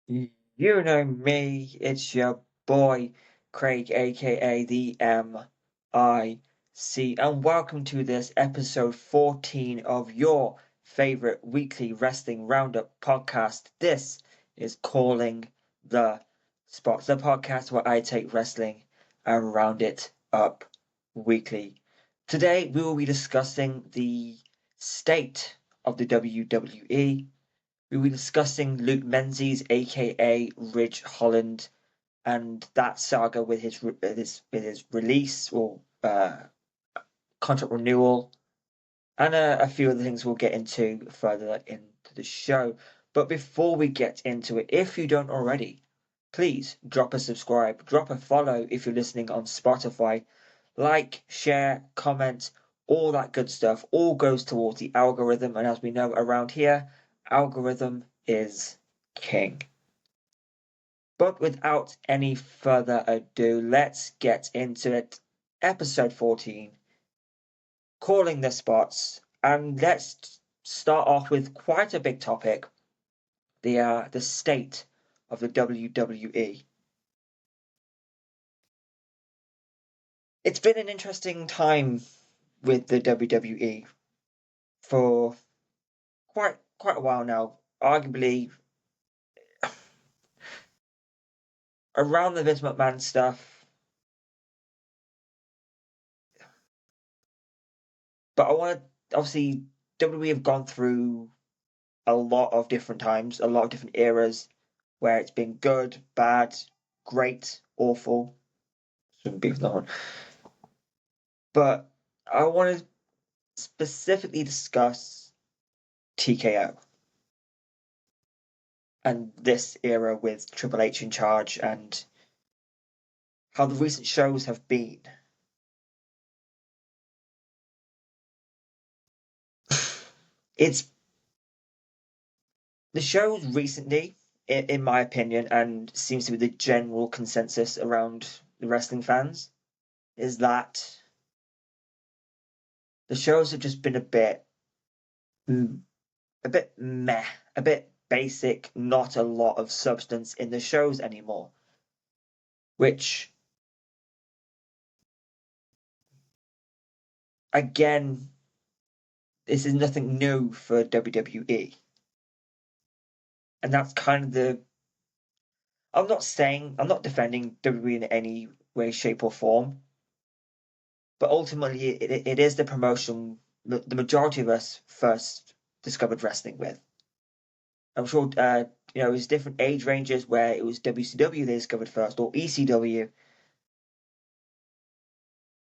You know me, it's your boy Craig, aka the MIC, and welcome to this episode 14 of your favorite weekly wrestling roundup podcast. This is Calling the Spots, the podcast where I take wrestling and round it up weekly. Today we will be discussing the state of the WWE. We were discussing Luke Menzies, aka Ridge Holland, and that saga with his release or contract renewal, and a few other things we'll get into further into the show. But before we get into it, if you don't already, please drop a subscribe, drop a follow if you're listening on Spotify, like, share, comment, all that good stuff. All goes towards the algorithm, and as we know around here, algorithm is king. But without any further ado, let's get into it. Episode 14, Calling the Spots, and let's start off with quite a big topic, the state of the WWE. It's been an interesting time with the WWE for quite a while now. Arguably around the Vince McMahon stuff, but I want to obviously WWE have gone through a lot of different times, a lot of different eras where it's been good, bad, great, awful. Shouldn't be for that one. But I want to specifically discuss TKO and this era with Triple H in charge and how the recent shows have been. It's the shows recently, in my opinion, and seems to be the general consensus around the wrestling fans, is that the shows have just been a bit meh, a bit basic, not a lot of substance in the shows anymore. Which, again, this is nothing new for WWE. And that's kind of the. I'm not defending WWE in any way, shape, or form, but ultimately it is the promotion the majority of us first discovered wrestling with. I'm sure, it was different age ranges where it was WCW they discovered first or ECW,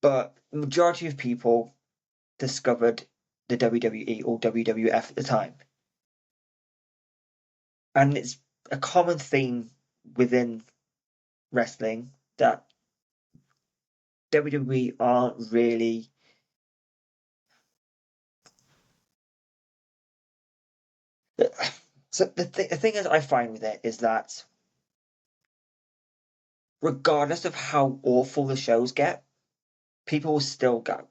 but the majority of people discovered the WWE or WWF at the time. And it's a common theme within wrestling that WWE aren't really. So the thing is, I find with it is that regardless of how awful the shows get, people will still go.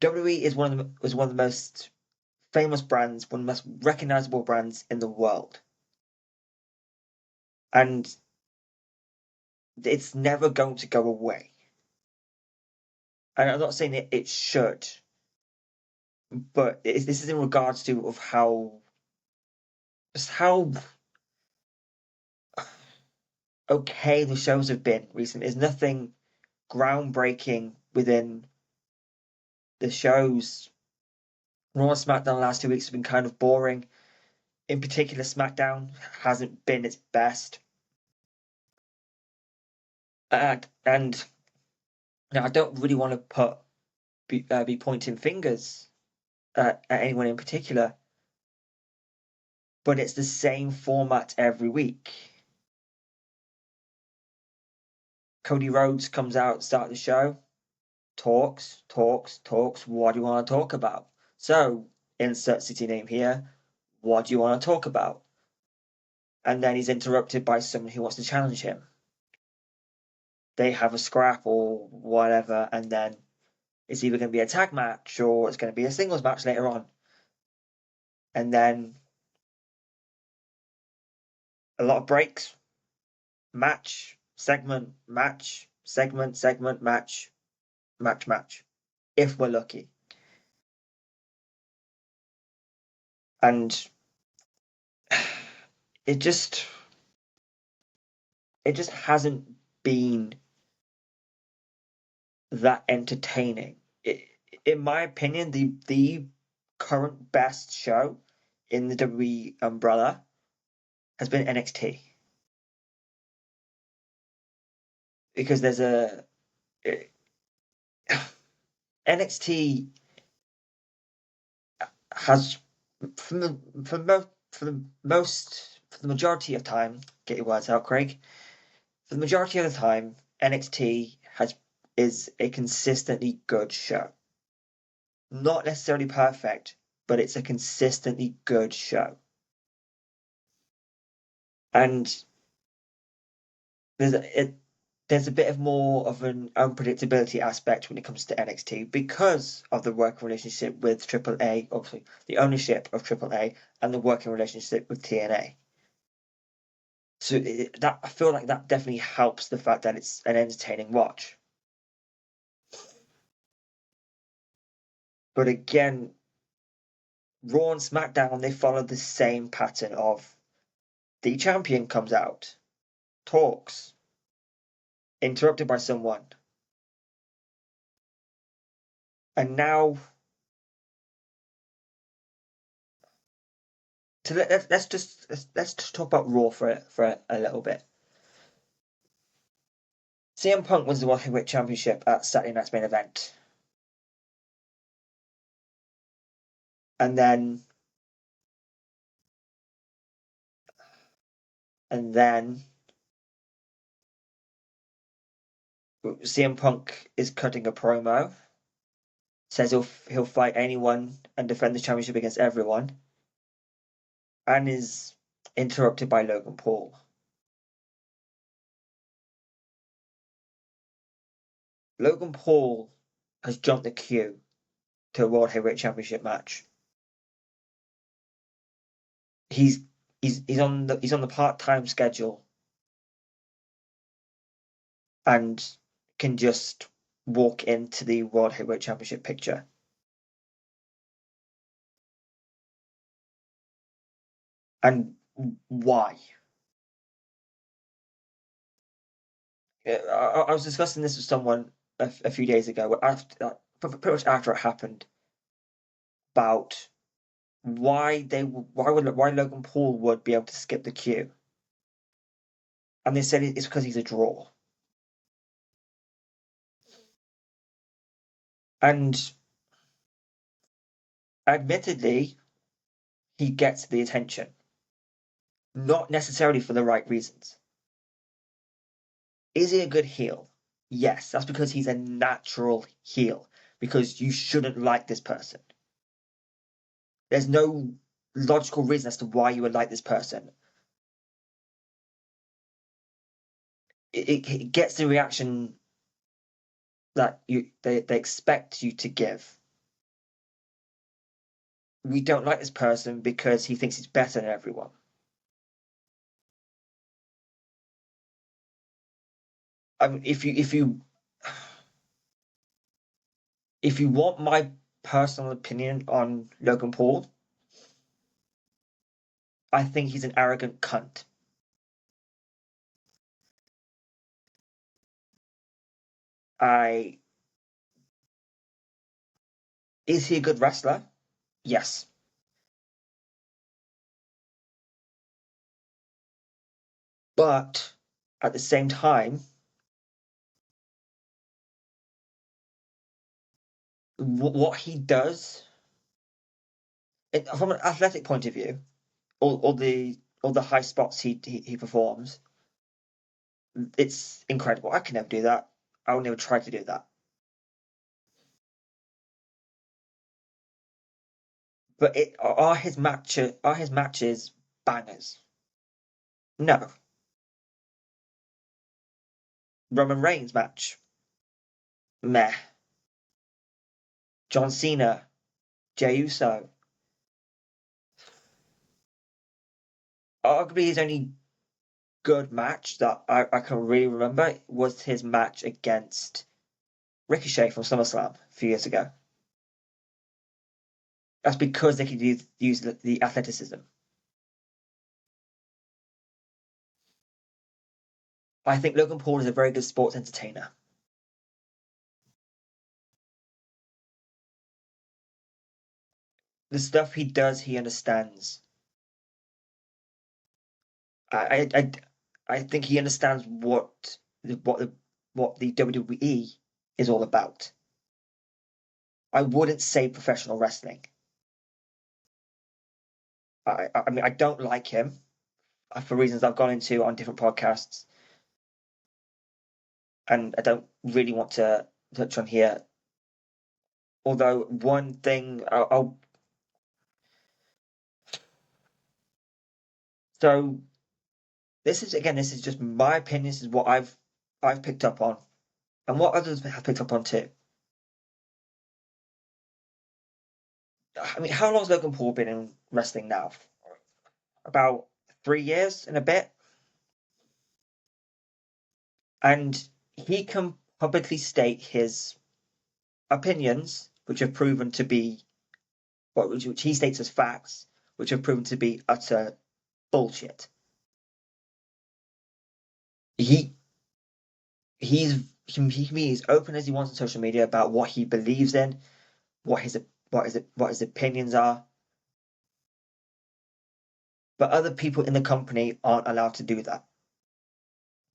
WWE is one of the most famous brands, one of the most recognizable brands in the world, and it's never going to go away. And I'm not saying it should, but this is in regards to of how okay the shows have been recently. There's nothing groundbreaking within the shows. Raw and SmackDown the last 2 weeks have been kind of boring. In particular, SmackDown hasn't been its best. And I don't really want to be pointing fingers at anyone in particular, but it's the same format every week. Cody Rhodes comes out, start the show, talks, talks, talks. What do you want to talk about? So, insert city name here. What do you want to talk about? And then he's interrupted by someone who wants to challenge him. They have a scrap or whatever, and then it's either going to be a tag match or it's going to be a singles match later on. And then A lot of breaks, match, segment, match, segment, segment, match, match, match, if we're lucky. And it just it just hasn't been that entertaining. In my opinion, the current best show in the WWE umbrella has been NXT because there's a NXT has for the for the majority of time, get your words out, Craig. For the majority of the time, NXT has is a consistently good show. Not necessarily perfect, but it's a consistently good show. And there's there's a bit of more of an unpredictability aspect when it comes to NXT because of the working relationship with AAA, obviously the ownership of AAA and the working relationship with TNA. So that I feel like that definitely helps the fact that it's an entertaining watch. But again, Raw and SmackDown they follow the same pattern of the champion comes out, talks, interrupted by someone, and now so let's just talk about Raw for a little bit. CM Punk wins the World Heavyweight Championship at Saturday Night's Main Event, and then CM Punk is cutting a promo, says he'll fight anyone and defend the championship against everyone, and is interrupted by Logan Paul. Logan Paul has jumped the queue to a World Heavyweight Championship match. He's he's on the part-time schedule and can just walk into the World Heavyweight Championship picture. And why? I was discussing this with someone a few days ago, after pretty much after it happened, about why Logan Paul would be able to skip the queue, and they said it's because he's a draw. And admittedly, he gets the attention, not necessarily for the right reasons. Is he a good heel? Yes, that's because he's a natural heel. Because you shouldn't like this person. There's no logical reason as to why you would like this person. It gets the reaction that they expect you to give. We don't like this person because he thinks he's better than everyone. I mean, if you want my personal opinion on Logan Paul, I think he's an arrogant cunt. I Is he a good wrestler? Yes. But at the same time, what he does, from an athletic point of view, all the high spots he performs, it's incredible. I can never do that. I will never try to do that. But are his matches bangers? No. Roman Reigns match, meh. John Cena, Jey Uso, arguably his only good match that I can really remember was his match against Ricochet from SummerSlam a few years ago. That's because they could use the athleticism. I think Logan Paul is a very good sports entertainer. The stuff he does, he understands. I I I think he understands what the WWE is all about. I wouldn't say professional wrestling. I mean I don't like him for reasons I've gone into on different podcasts, and I don't really want to touch on here. Although one thing I'll so this is just my opinion. This is what I've picked up on, and what others have picked up on too. I mean, how long has Logan Paul been in wrestling now? About 3 years and a bit, and he can publicly state his opinions, which have proven to be which he states as facts, which have proven to be utter bullshit. He he can be as open as he wants on social media about what he believes in, what his opinions are, but other people in the company aren't allowed to do that.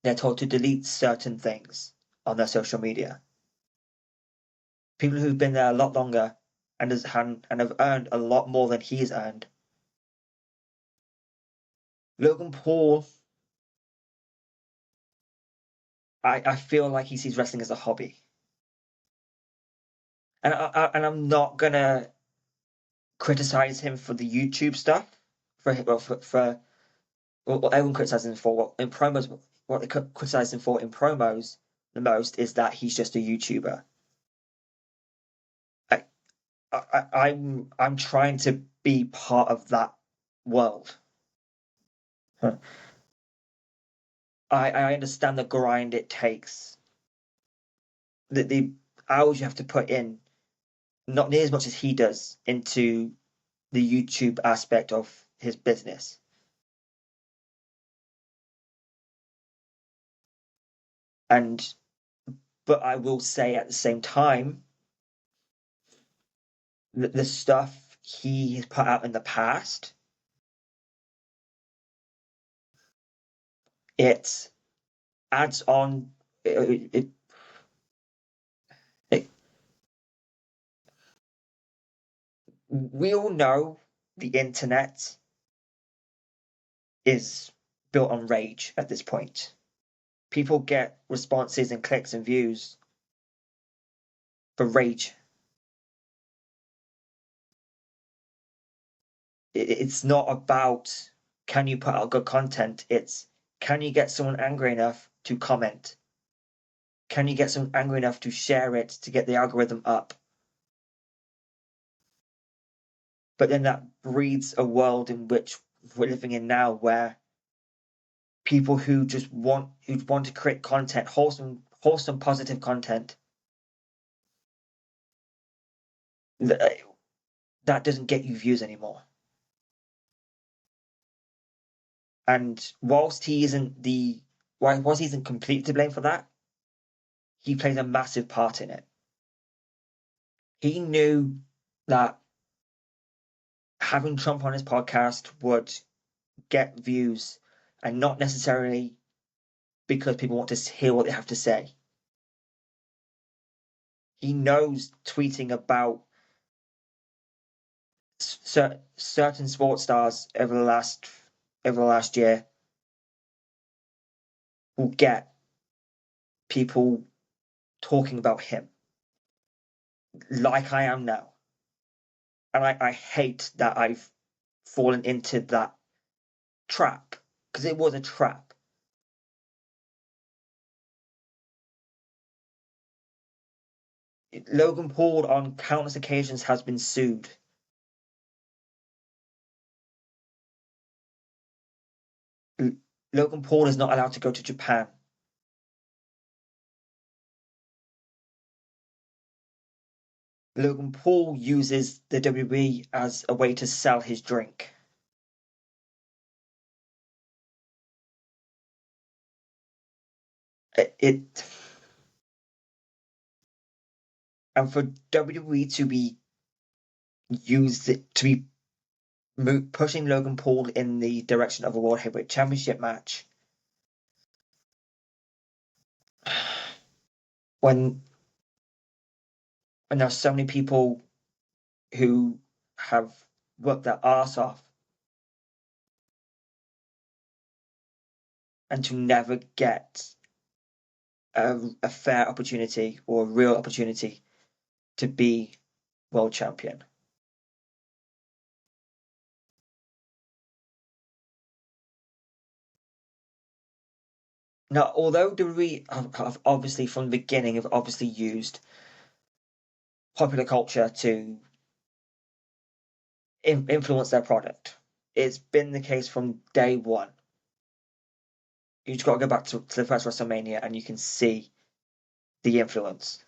They're told to delete certain things on their social media. People who've been there a lot longer and have earned a lot more than he's earned. Logan Paul, I feel like he sees wrestling as a hobby, and I'm not gonna criticize him for the YouTube stuff for what everyone criticizes him for. What in promos, what they criticize him for in promos the most is that he's just a YouTuber. I, I'm trying to be part of that world. Huh. I understand the grind it takes, the hours you have to put in, not near as much as he does into the YouTube aspect of his business. And but I will say at the same time that the stuff he has put out in the past, it adds on. It, we all know the internet is built on rage at this point. People get responses and clicks and views for rage. It's not about can you put out good content, it's can you get someone angry enough to comment? Can you get someone angry enough to share it to get the algorithm up? But then that breeds a world in which we're living in now where people who want to create content, wholesome positive content, that, that doesn't get you views anymore. And whilst he isn't completely to blame for that, he plays a massive part in it. He knew that having Trump on his podcast would get views, and not necessarily because people want to hear what they have to say. He knows tweeting about certain sports stars over the last year will get people talking about him like I am now. And I hate that I've fallen into that trap, because it was a trap. Logan Paul on countless occasions has been sued. Logan Paul is not allowed to go to Japan. Logan Paul uses the WWE as a way to sell his drink. It and for WWE to be used to be pushing Logan Paul in the direction of a World Heavyweight Championship match when there's so many people who have worked their arse off and to never get a fair opportunity or a real opportunity to be world champion. Now, although WWE have obviously from the beginning have obviously used popular culture to influence their product, it's been the case from day one. You just got to go back to the first WrestleMania and you can see the influence.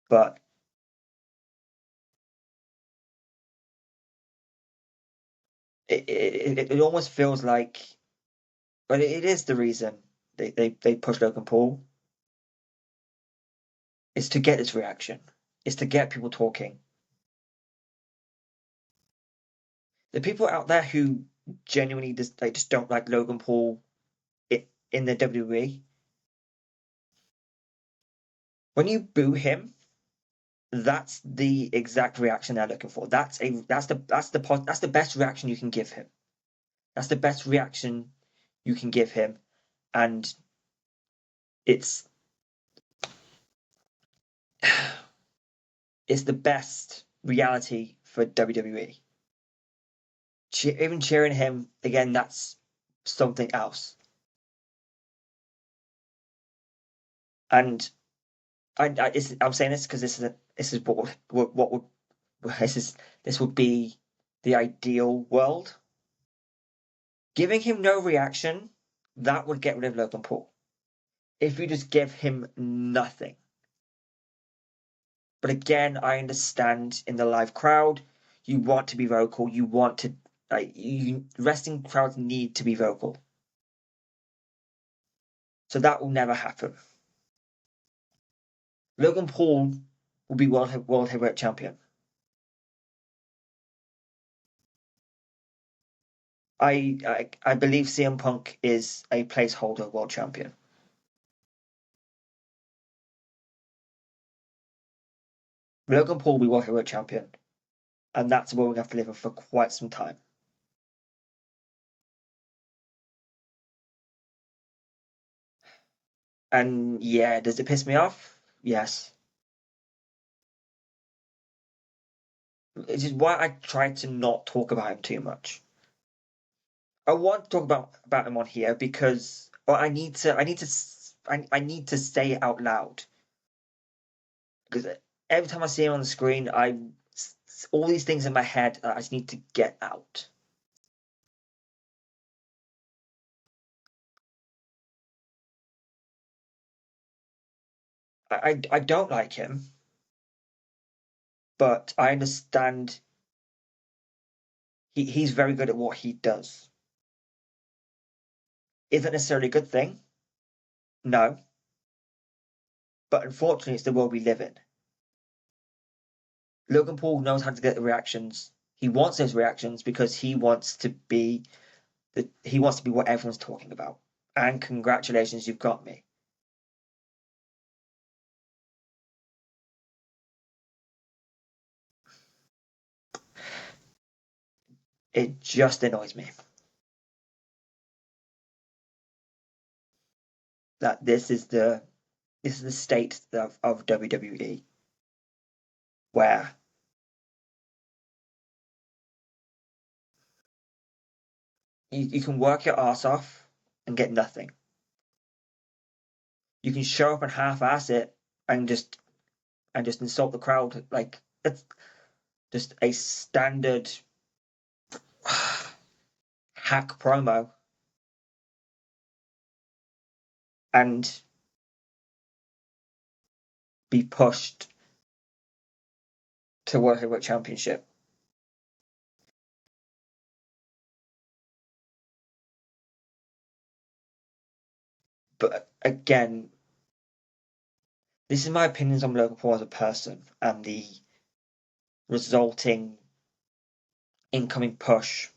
But it almost feels like, but it is the reason they push Logan Paul. It's to get this reaction. It's to get people talking. The people out there who genuinely just don't like Logan Paul in the WWE, when you boo him, that's the exact reaction they're looking for. That's the best reaction you can give him. That's the best reaction you can give him, and it's it's the best reality for WWE. Even cheering him again, that's something else. And I'm saying this because this is what would this would be the ideal world. Giving him no reaction, that would get rid of Logan Paul. If you just give him nothing. But again, I understand in the live crowd, you want to be vocal. You want to wrestling crowds need to be vocal. So that will never happen. Logan Paul will be world heavyweight champion. I believe CM Punk is a placeholder world champion. Logan Paul will be world heavyweight champion, and that's what we're going to have to live with for quite some time. And yeah, does it piss me off? Yes. Which is why I try to not talk about him too much. I want to talk about him on here because I need to say it out loud because every time I see him on the screen, all these things in my head I just need to get out. I don't like him, but I understand he's very good at what he does. Is it necessarily a good thing? No, but unfortunately, it's the world we live in. Logan Paul knows how to get the reactions. He wants those reactions because he wants to be what everyone's talking about. And congratulations, you've got me. It just annoys me that this is the state of WWE where you can work your ass off and get nothing. You can show up and half-ass it and just insult the crowd like it's just a standard. hack promo and be pushed to World Heavyweight Championship. But again, this is my opinions on Logan Paul as a person and the resulting incoming push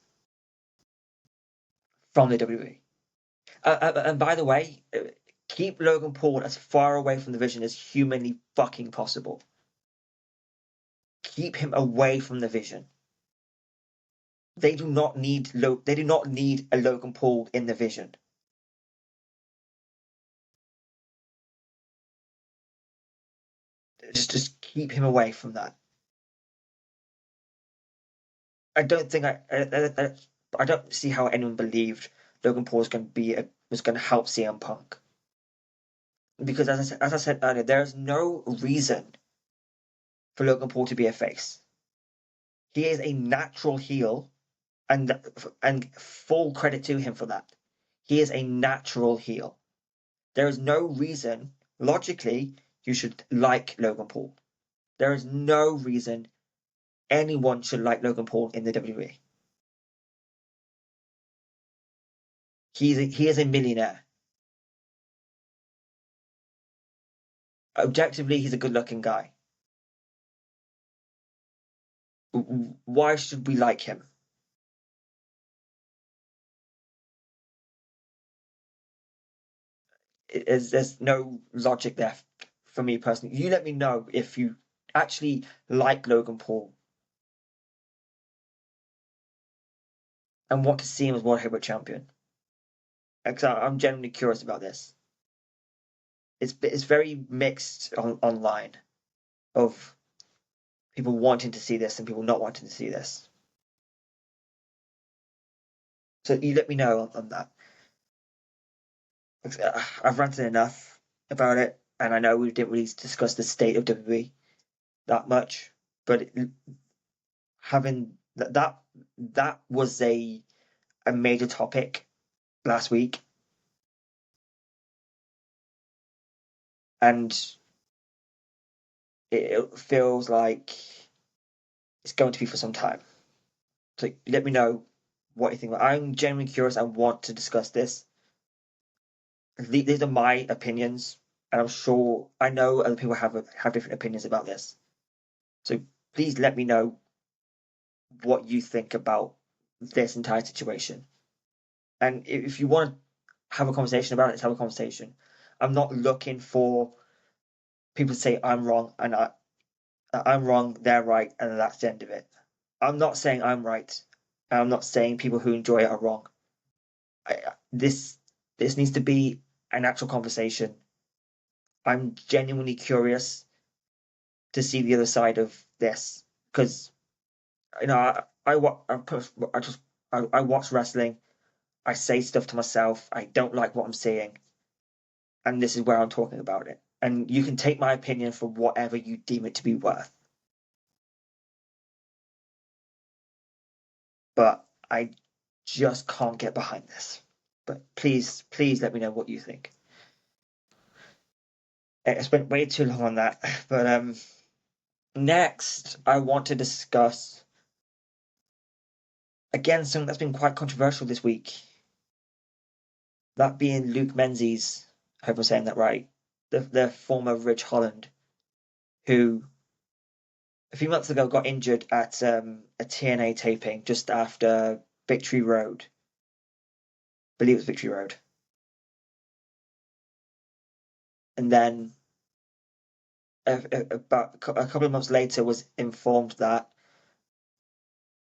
from the WWE. And by the way, keep Logan Paul as far away from the vision as humanly fucking possible. Keep him away from the vision. They do not need a Logan Paul in the vision. Just keep him away from that. I don't think I don't see how anyone believed Logan Paul was going to help CM Punk, because as I said earlier, there is no reason for Logan Paul to be a face. He is a natural heel, and full credit to him for that. He is a natural heel. There is no reason logically you should like Logan Paul. There is no reason anyone should like Logan Paul in the WWE. He is a millionaire. Objectively, he's a good-looking guy. Why should we like him? There's no logic there for me personally. You let me know if you actually like Logan Paul and want to see him as World Heavyweight Champion. Because I'm genuinely curious about this. It's very mixed online of people wanting to see this and people not wanting to see this. So you let me know on that. I've ranted enough about it, and I know we didn't really discuss the state of WWE that much, but having that was a major topic last week, and it feels like it's going to be for some time. So let me know what you think. I'm genuinely curious. I want to discuss this. These are my opinions, and I'm sure I know other people have different opinions about this. So please let me know what you think about this entire situation. And if you want to have a conversation about it, let's have a conversation. I'm not looking for people to say I'm wrong and I'm wrong, they're right, and that's the end of it. I'm not saying I'm right. I'm not saying people who enjoy it are wrong. This needs to be an actual conversation. I'm genuinely curious to see the other side of this because I watch wrestling. I say stuff to myself. I don't like what I'm seeing, and this is where I'm talking about it. And you can take my opinion for whatever you deem it to be worth. But I just can't get behind this. But please let me know what you think. I spent way too long on that. But next, I want to discuss again something that's been quite controversial this week. That being Luke Menzies. I hope I'm saying that right. The former Rich Holland, who a few months ago got injured at a TNA taping just after Victory Road. I believe it was Victory Road. And then about a couple of months later was informed that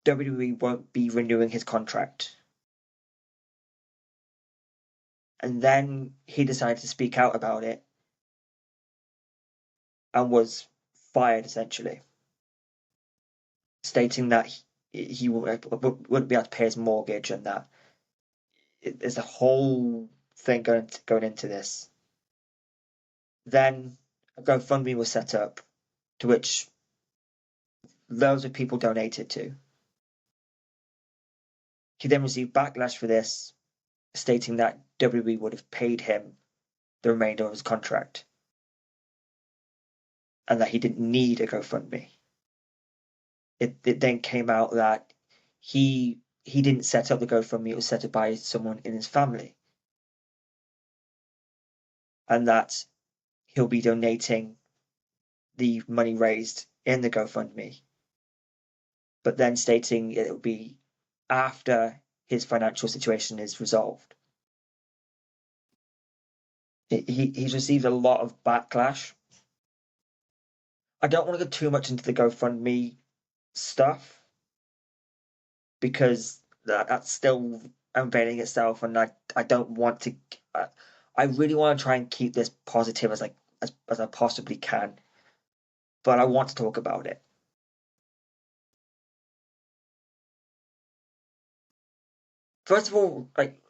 WWE won't be renewing his contract. And then he decided to speak out about it and was fired essentially, stating that he wouldn't be able to pay his mortgage and that there's a whole thing going into this. Then a GoFundMe was set up to which loads of people donated to. He then received backlash for this, stating that WWE would have paid him the remainder of his contract and that he didn't need a GoFundMe. It then came out that he didn't set up the GoFundMe, it was set up by someone in his family. And that he'll be donating the money raised in the GoFundMe, but then stating it will be after his financial situation is resolved. He's received a lot of backlash. I don't want to go too much into the GoFundMe stuff because that's still unveiling itself, and I don't want to. I really want to try and keep this positive as I possibly can, but I want to talk about it. First of all, like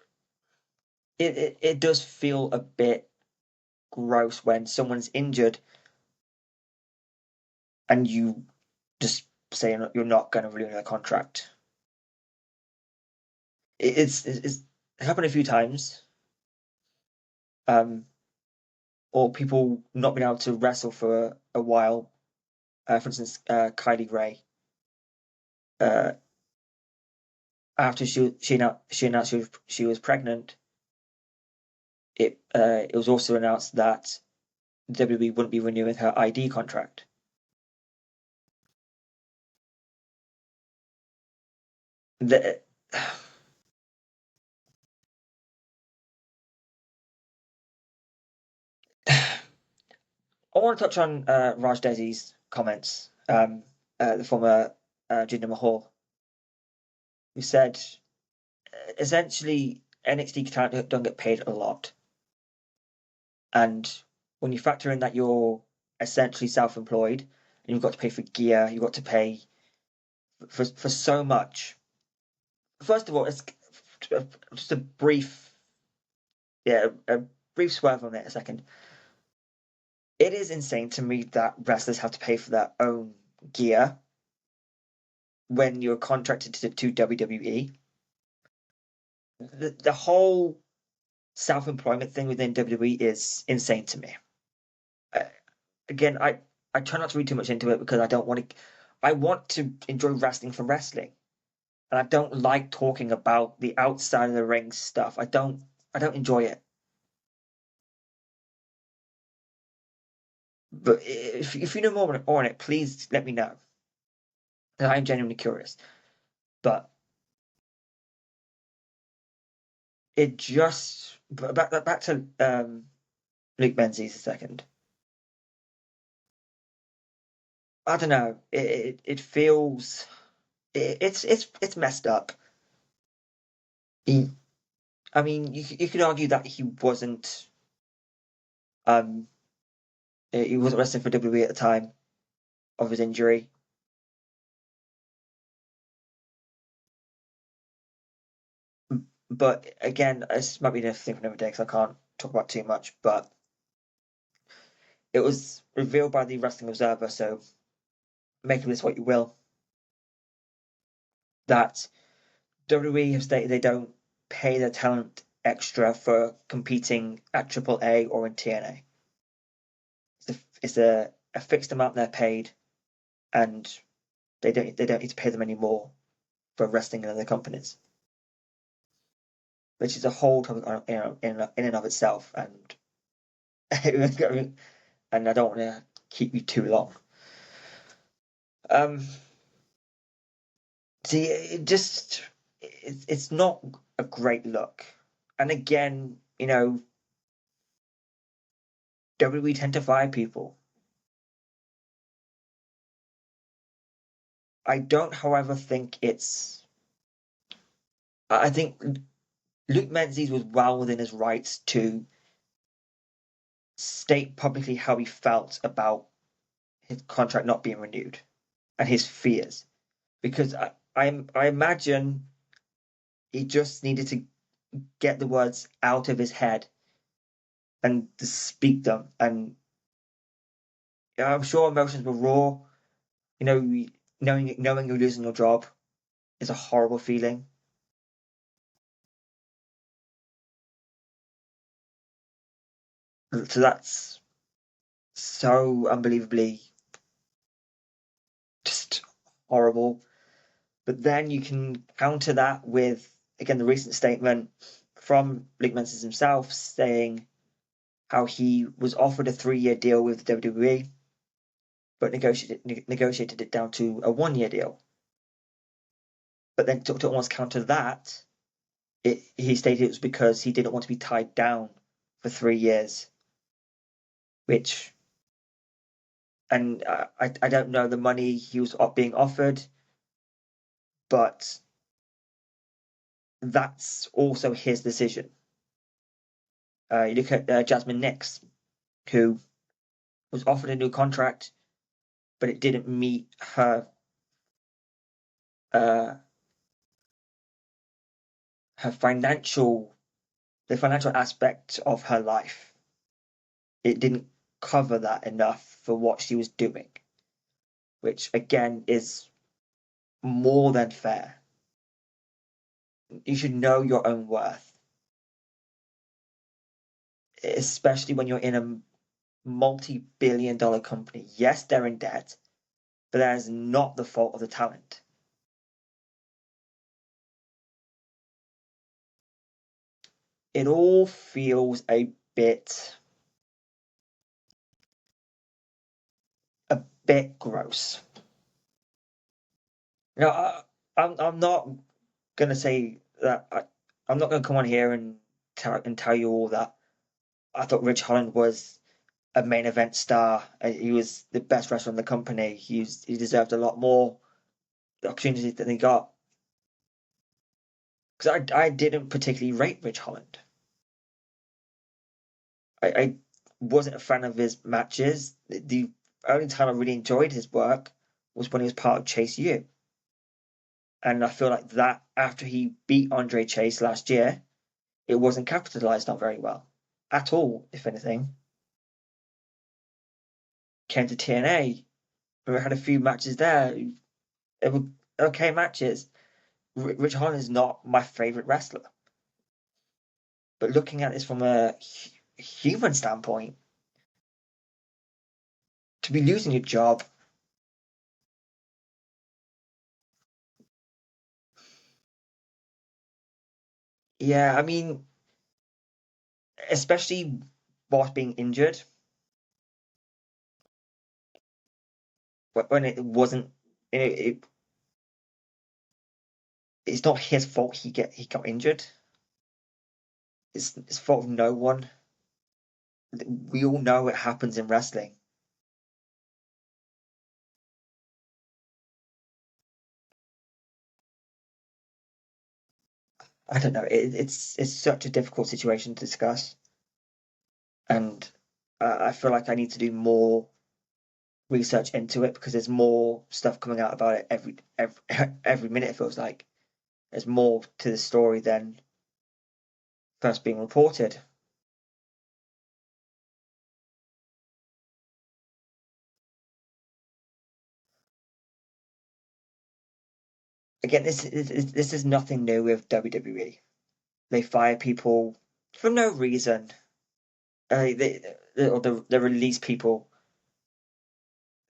it does feel a bit gross when someone's injured and you just say you're not going to renew their contract. It's happened a few times. Or people not being able to wrestle for a while. For instance, Kylie Ray. Uh, After she announced she was pregnant, it was also announced that WWE wouldn't be renewing her ID contract. The, I want to touch on Raj Desi's comments. The former Jinder Mahal, who said essentially NXT talent don't get paid a lot, and when you factor in that you're essentially self-employed and you've got to pay for gear, you've got to pay for so much. First of all, it's just a brief, a brief swerve on it. A second, it is insane to me that wrestlers have to pay for their own gear when you're contracted to WWE. The whole self-employment thing within WWE is insane to me. Uh, Again, I try not to read too much into it because I don't want to. I want to enjoy wrestling for wrestling, and I don't like talking about the outside of the ring stuff. I don't enjoy it. But if you know more on it, please let me know. I'm genuinely curious. But it just back to Luke Menzies a second. I don't know. It feels it's messed up. He, I mean, you could argue that um he wasn't wrestling for WWE at the time of his injury. But again, this might be a thing for another day because I can't talk about too much. But it was revealed by the Wrestling Observer, so make of this what you will. That WWE have stated they don't pay their talent extra for competing at AAA or in TNA. It's a fixed amount they're paid, and they don't need to pay them any more for wrestling in other companies, which is a whole topic in and of itself. And and I don't want to keep you too long. Um, See, it's not a great look. And again, WWE tend to fire people. I don't, however, think it's. I think Luke Menzies was well within his rights to state publicly how he felt about his contract not being renewed and his fears, because I imagine he just needed to get the words out of his head and to speak them. And I'm sure emotions were raw. You know, knowing you're losing your job is a horrible feeling. So that's so unbelievably just horrible. But then you can counter that with, again, the recent statement from Luke Menzies himself saying how he was offered a 3-year deal with the WWE, but negotiated it down to a 1-year deal. But then to almost counter that, he stated it was because he didn't want to be tied down for 3 years, which, and I don't know the money he was being offered, but that's also his decision. You look at Jasmine Nix, who was offered a new contract, but it didn't meet uh, her the financial aspect of her life. It didn't cover that enough for what she was doing, which again is more than fair. You should know your own worth, especially when you're in a multi-billion-dollar company. Yes, they're in debt, but that is not the fault of the talent. It all feels a bit gross. You know, I'm not gonna say that I'm not gonna come on here and tell you all that I thought Rich Holland was a main event star. He was the best wrestler in the company. He deserved a lot more opportunities than he got. Because I didn't particularly rate Rich Holland. I wasn't a fan of his matches. The only time I really enjoyed his work was when he was part of Chase U. And I feel like that after he beat Andre Chase last year, it wasn't capitalized on very well at all, if anything. Came to TNA, we had a few matches there. It were okay matches. Rich Holland is not my favorite wrestler, but looking at this from a human standpoint, to be losing your job, yeah, I mean, especially whilst being injured, when it wasn't, it's not his fault he got injured. It's fault of no one. We all know it happens in wrestling. I don't know. It's such a difficult situation to discuss, and I feel like I need to do more research into it because there's more stuff coming out about it every minute. It feels like there's more to the story than first being reported. Again, this is nothing new with WWE. They fire people for no reason. They release people,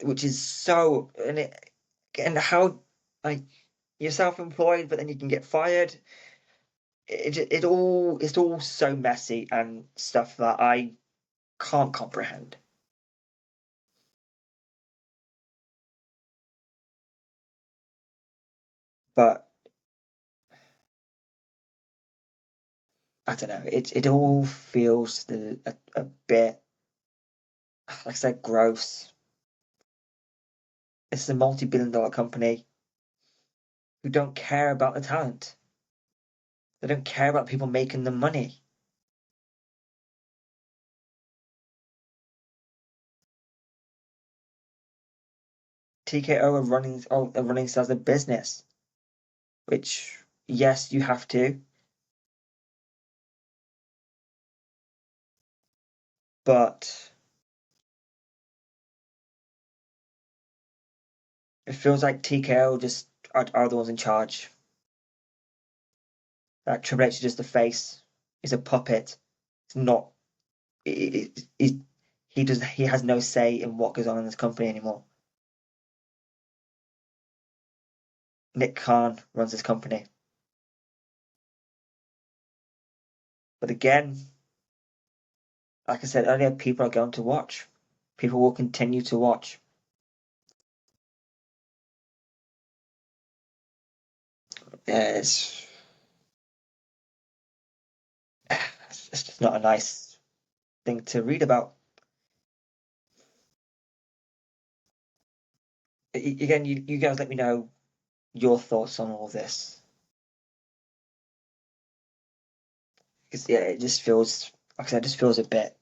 which is so and how like you're self-employed, but then you can get fired. It's all so messy and stuff that I can't comprehend. But I don't know. It all feels a bit, like I said, gross. It's a multi-billion-dollar company who don't care about the talent. They don't care about people making the money. TKO are running this as a business, which yes, you have to, but it feels like TKO just are the ones in charge. That Triple H is just the face. He's a puppet. It's not. he has no say in what goes on in this company anymore. Nick Khan runs this company. But again, like I said earlier, people are going to watch. People will continue to watch. It's it's just not a nice thing to read about. Again, you guys let me know your thoughts on all this. Because yeah, it just feels like I said, it just feels a bit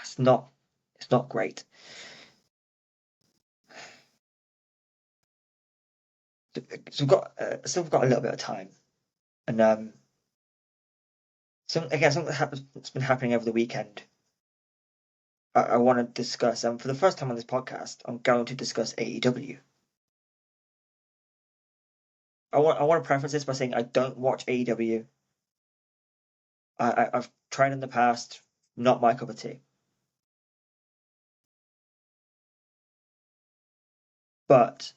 it's not great. So we've got a little bit of time. And something that's been happening over the weekend. I want to discuss for the first time on this podcast, I'm going to discuss AEW. I want to preface this by saying I don't watch AEW. I've tried in the past, not my cup of tea. But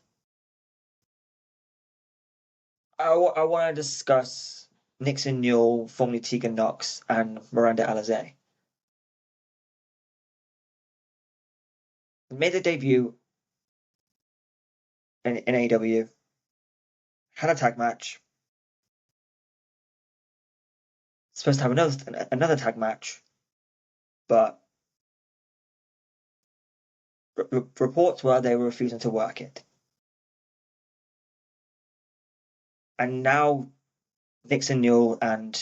I want to discuss Nixon Newell, formerly Tegan Knox, and Miranda Alize. They made their debut in AEW, had a tag match, supposed to have another tag match, but reports were they were refusing to work it. And now Nixon Newell and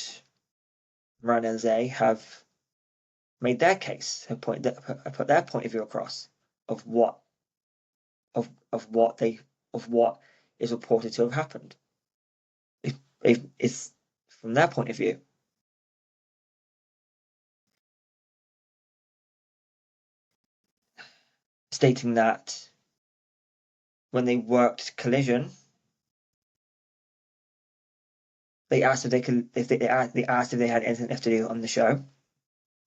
Miranda Alize have made their case, have put their point of view across of what of what they of what is reported to have happened. If it's from their point of view. Stating that when they worked Collision, they asked if they could if they asked if they had anything left to do on the show.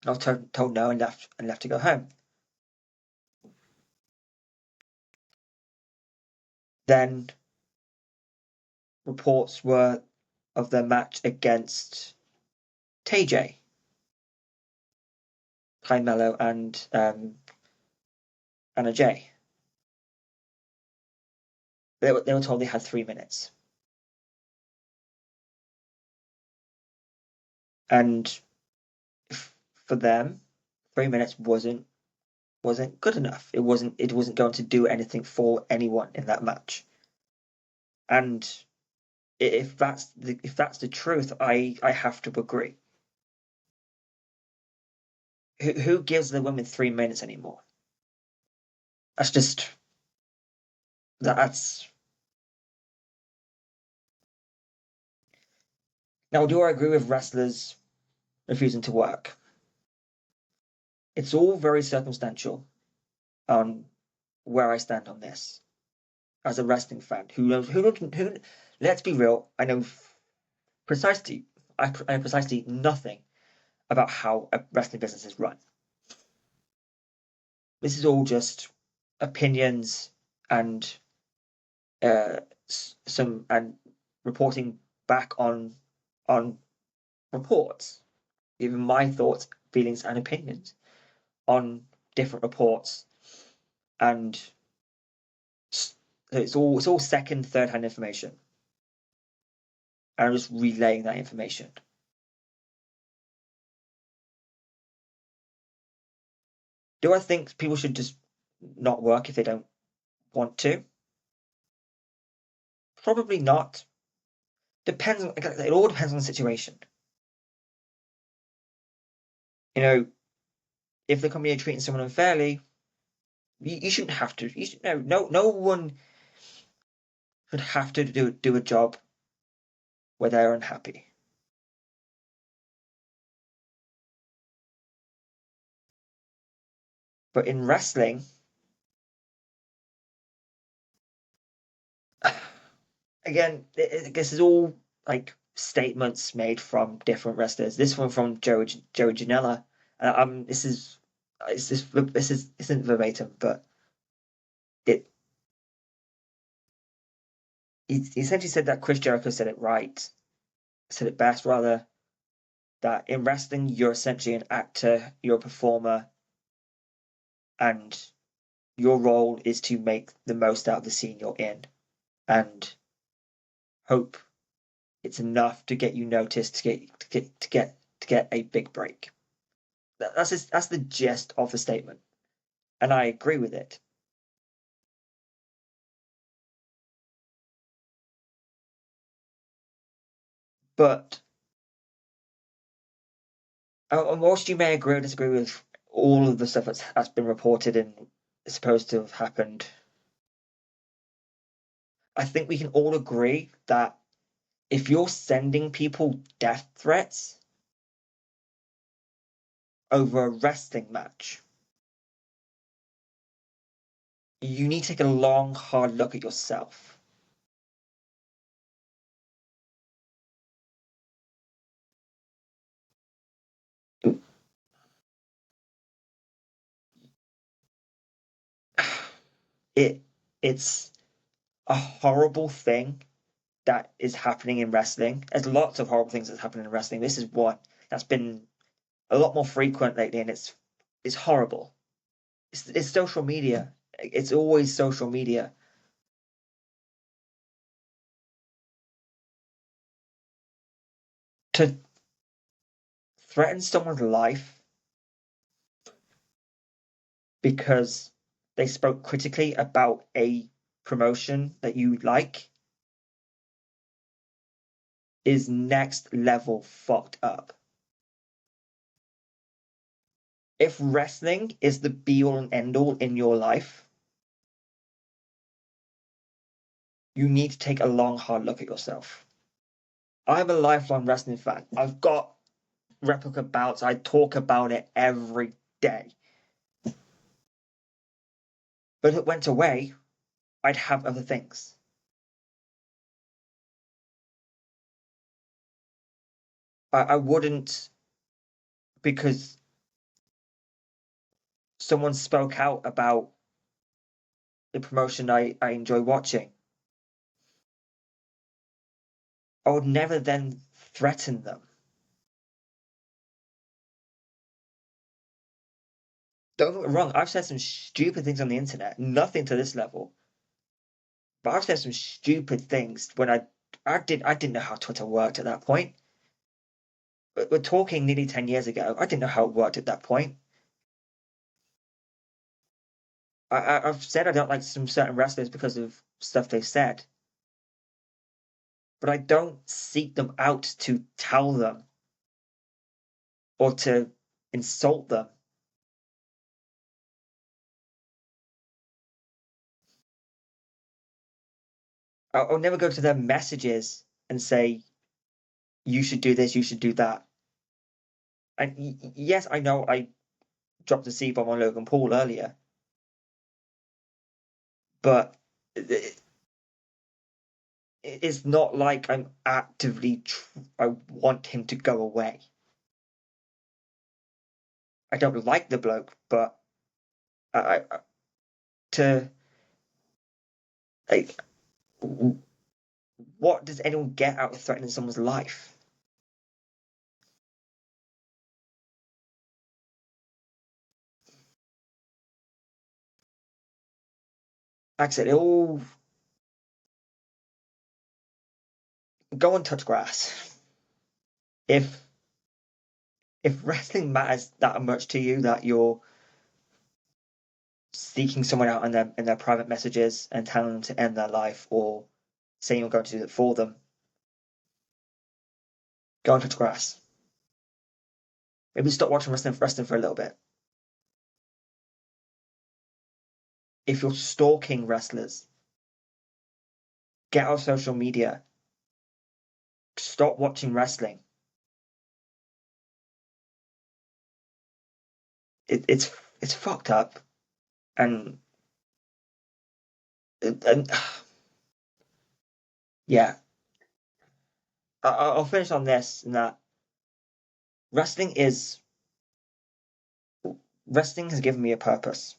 I was told no and left to go home. Then reports were of their match against TJ, Ty Mello, and Anna Jay. They were told they had 3 minutes, and for them, 3 minutes wasn't good enough. It wasn't going to do anything for anyone in that match. And if that's the truth, I have to agree. Who gives the women 3 minutes anymore? That's just that's now. Do I agree with wrestlers refusing to work? It's all very circumstantial on where I stand on this as a wrestling fan who knows who. Let's be real. I know precisely. I know precisely nothing about how a wrestling business is run. This is all just opinions and some and reporting back on reports, even my thoughts, feelings, and opinions on different reports, and it's all second, third hand information, and I'm just relaying that information. Do I think people should just not work if they don't want to? Probably not. Depends. It all depends on the situation. You know, if the company are treating someone unfairly, you shouldn't have to. You should, no one should have to do a job where they're unhappy. But in wrestling, again, this is all like statements made from different wrestlers. This one from Joey Janela This isn't verbatim, but it he essentially said that Chris Jericho said it best rather, that in wrestling you're essentially an actor, you're a performer, and your role is to make the most out of the scene you're in and hope it's enough to get you noticed to get a big break. That's the gist of the statement, and I agree with it. But whilst you may agree or disagree with all of the stuff that's been reported and is supposed to have happened, I think we can all agree that if you're sending people death threats over a wrestling match, you need to take a long, hard look at yourself. It it's a horrible thing that is happening in wrestling. There's lots of horrible things that's happening in wrestling. This is one that's been a lot more frequent lately, and it's horrible. It's social media. It's always social media. To threaten someone's life because they spoke critically about a promotion that you like is next level fucked up. If wrestling is the be all and end all in your life, you need to take a long, hard look at yourself. I'm a lifelong wrestling fan. I've got replica bouts. I talk about it every day. But if it went away, I'd have other things. I wouldn't, because someone spoke out about the promotion I enjoy watching. I would never then threaten them. Don't get me wrong, I've said some stupid things on the internet, nothing to this level. But I've said some stupid things when I didn't know how Twitter worked at that point. But we're talking nearly 10 years ago. I didn't know how it worked at that point. I've said I don't like some certain wrestlers because of stuff they've said, but I don't seek them out to tell them or to insult them. I'll never go to their messages and say, you should do this, you should do that. And yes, I know I dropped a C bomb on Logan Paul earlier, but it's not like I'm actively I want him to go away. I don't like the bloke, but I to like, what does anyone get out of threatening someone's life? Like I said, it all go and touch grass. If if wrestling matters that much to you that you're seeking someone out in their private messages and telling them to end their life or saying you're going to do it for them, go and touch grass. Maybe stop watching wrestling for a little bit. If you're stalking wrestlers, get off social media. Stop watching wrestling. It's fucked up, and and yeah. I'll finish on this, and that wrestling is wrestling has given me a purpose.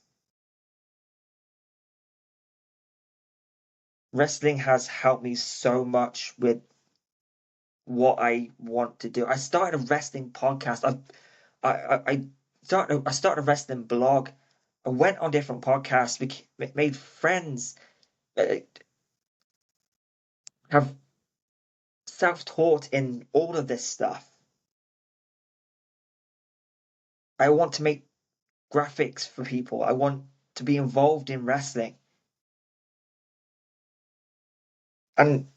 Wrestling has helped me so much with what I want to do. I started a wrestling podcast. I started a wrestling blog. I went on different podcasts, made friends, uh, have self-taught in all of this stuff. I want to make graphics for people. I want to be involved in wrestling. And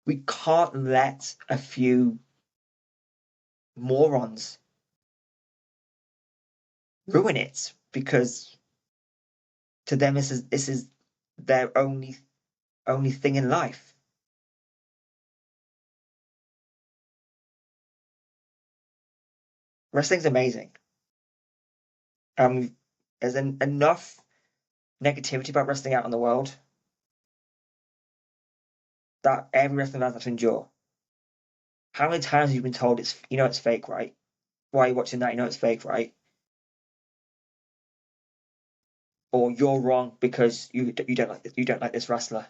we can't let a few morons ruin it because to them this is their only thing in life. Wrestling's amazing. Um, there's enough negativity about wrestling out in the world that every wrestling fan has to endure. How many times have you been told it's fake, right? Why are you watching that? You know it's fake, right? Or you're wrong because you don't like this wrestler.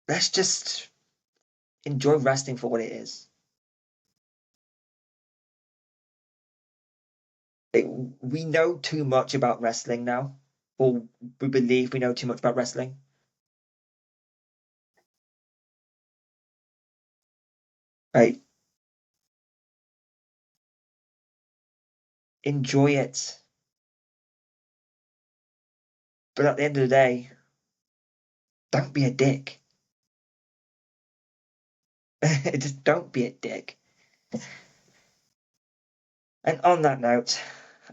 Let's just enjoy wrestling for what it is. We know too much about wrestling now, or we believe we know too much about wrestling. Right? Enjoy it, but at the end of the day, don't be a dick. Just don't be a dick. And on that note,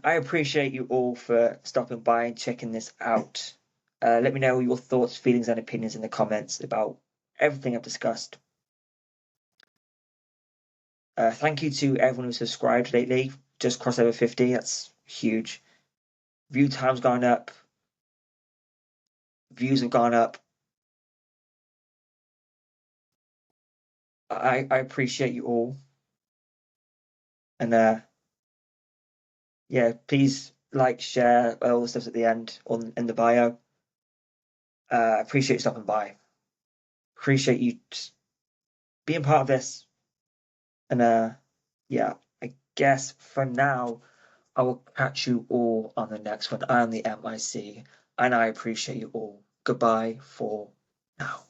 I appreciate you all for stopping by and checking this out. Let me know your thoughts, feelings, and opinions in the comments about everything I've discussed. Thank you to everyone who subscribed lately. Just crossed over 50. That's huge. View time's gone up. Views have gone up. I appreciate you all. And yeah, please like, share all the stuff at the end on in the bio. Appreciate you stopping by. Appreciate you being part of this. And yeah, I guess for now, I will catch you all on the next one. I'm the MIC, and I appreciate you all. Goodbye for now.